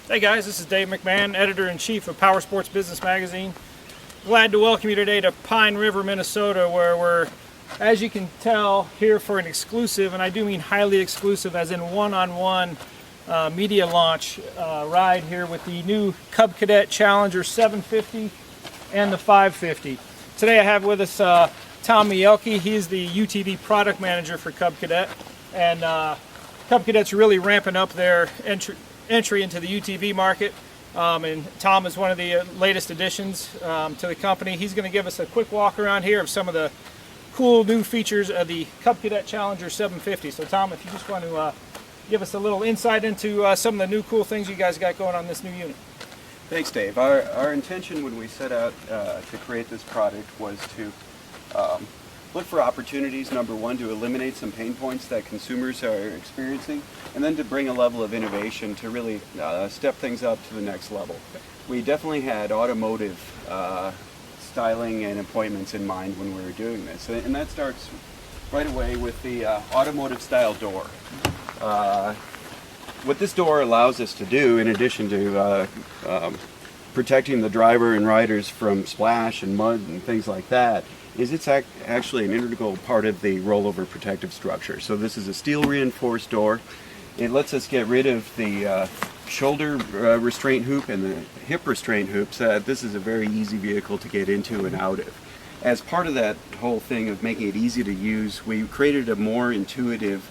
Hey guys, this is Dave McMahon, Editor-in-Chief of Powersports Business magazine. Glad to welcome you today to Pine River, Minnesota, where we're, as you can tell, here for an exclusive, and I do mean highly exclusive, as in one-on-one media launch ride here with the new Cub Cadet Challenger 750 and the 550. Today I have with us Tom Mielke. He's the UTV product manager for Cub Cadet, and Cub Cadet's really ramping up their entry into the UTV market, and Tom is one of the latest additions to the company. He's going to give us a quick walk around here of some of the cool new features of the Cub Cadet Challenger 750. So Tom, if you just want to give us a little insight into some of the new cool things you guys got going on this new unit. Thanks, Dave. Our intention when we set out to create this product was to look for opportunities, number one, to eliminate some pain points that consumers are experiencing, and then to bring a level of innovation to really step things up to the next level. We definitely had automotive styling and appointments in mind when we were doing this, and that starts right away with the automotive style door. What this door allows us to do, in addition to protecting the driver and riders from splash and mud and things like that, is it's actually an integral part of the rollover protective structure. So this is a steel reinforced door. It lets us get rid of the shoulder restraint hoop and the hip restraint hoops. This is a very easy vehicle to get into and out of. As part of that whole thing of making it easy to use, we created a more intuitive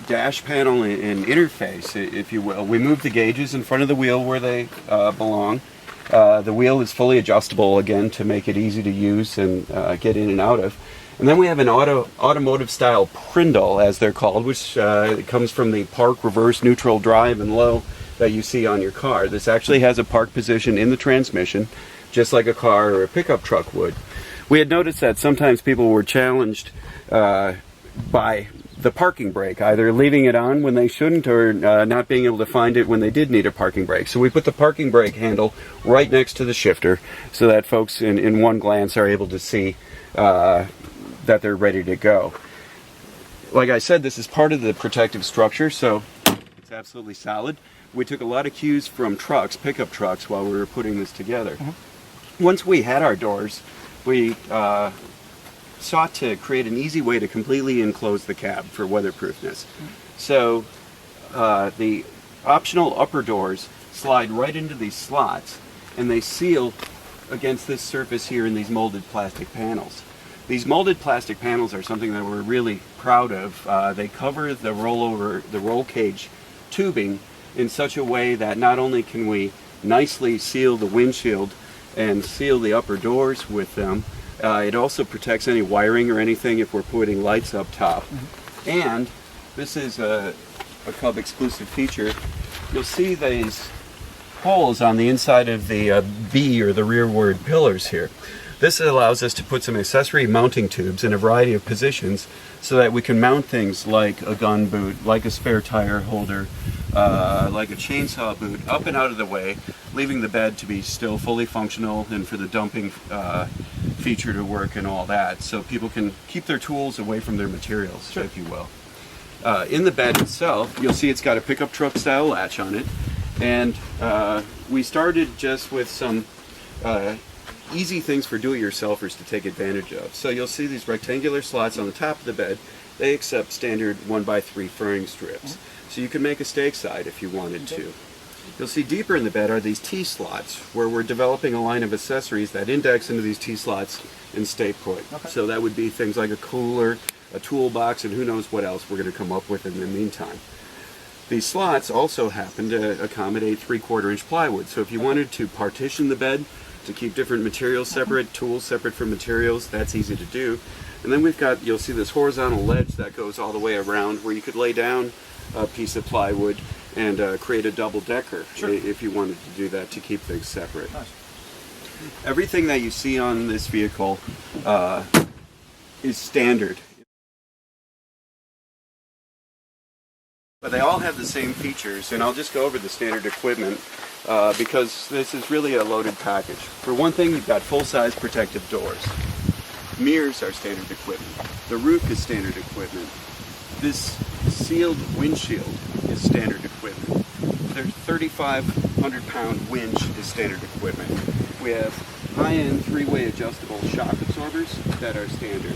dash panel and interface, if you will. We moved the gauges in front of the wheel where they belong. The wheel is fully adjustable again to make it easy to use and get in and out of. And then we have an automotive style prindle, as they're called, which comes from the park, reverse, neutral, drive, and low that you see on your car. This actually has a park position in the transmission, just like a car or a pickup truck would. We had noticed that sometimes people were challenged by the parking brake, either leaving it on when they shouldn't or not being able to find it when they did need a parking brake. So we put the parking brake handle right next to the shifter so that folks in one glance are able to see that they're ready to go. Like I said, this is part of the protective structure, so it's absolutely solid. We took a lot of cues from trucks, pickup trucks, while we were putting this together. Once we had our doors, we sought to create an easy way to completely enclose the cab for weatherproofness. So the optional upper doors slide right into these slots, and they seal against this surface here in these molded plastic panels. These molded plastic panels are something that we're really proud of. They cover the roll cage tubing in such a way that not only can we nicely seal the windshield and seal the upper doors with them, it also protects any wiring or anything if we're putting lights up top. And this is a Cub exclusive feature. You'll see these holes on the inside of the B, or the rearward pillars here. This allows us to put some accessory mounting tubes in a variety of positions so that we can mount things like a gun boot, like a spare tire holder, like a chainsaw boot, up and out of the way, leaving the bed to be still fully functional and for the dumping feature to work and all that, so people can keep their tools away from their materials, sure, if you will. In the bed itself, you'll see it's got a pickup truck style latch on it, and we started just with some easy things for do-it-yourselfers to take advantage of. So you'll see these rectangular slots on the top of the bed. They accept standard 1x3 furring strips. So you can make a stake side if you wanted to. You'll see deeper in the bed are these T-slots, where we're developing a line of accessories that index into these T-slots and stay put. So that would be things like a cooler, a toolbox, and who knows what else we're going to come up with in the meantime. These slots also happen to accommodate 3/4-inch plywood. So if you wanted to partition the bed to keep different materials separate, tools separate from materials, that's easy to do. And then we've got, you'll see this horizontal ledge that goes all the way around, where you could lay down a piece of plywood and create a double-decker, sure, if you wanted to do that to keep things separate. Nice. Everything that you see on this vehicle is standard. But they all have the same features, and I'll just go over the standard equipment because this is really a loaded package. For one thing, you've got full-size protective doors. Mirrors are standard equipment. The roof is standard equipment. This sealed windshield is standard equipment. their 3,500-pound winch is standard equipment. We have high-end three-way adjustable shock absorbers that are standard.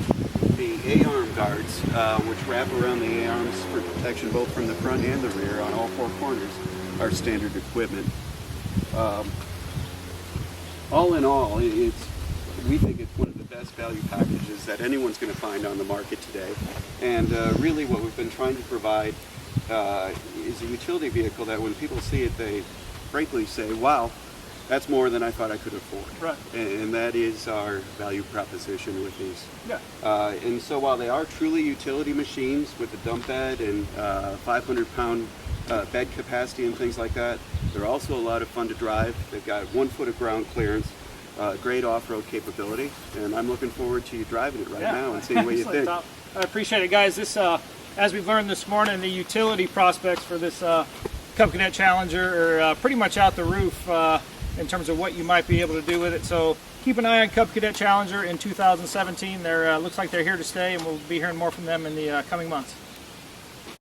The A-arm guards, which wrap around the A-arms for protection both from the front and the rear on all four corners, are standard equipment. All in all, we think it's one of the best value packages that anyone's going to find on the market today. And really what we've been trying to provide is a utility vehicle that when people see it, they frankly say, wow, that's more than I thought I could afford. Right. And that is our value proposition with these. Yeah. And so while they are truly utility machines with a dump bed and 500-pound bed capacity and things like that, they're also a lot of fun to drive. They've got 1 foot of ground clearance, great off-road capability, and I'm looking forward to you driving it right now and seeing what you think. I appreciate it, guys. This, as we've learned this morning, the utility prospects for this Cub Cadet Challenger are pretty much out the roof in terms of what you might be able to do with it. So keep an eye on Cub Cadet Challenger in 2017. They're looks like they're here to stay, and we'll be hearing more from them in the coming months.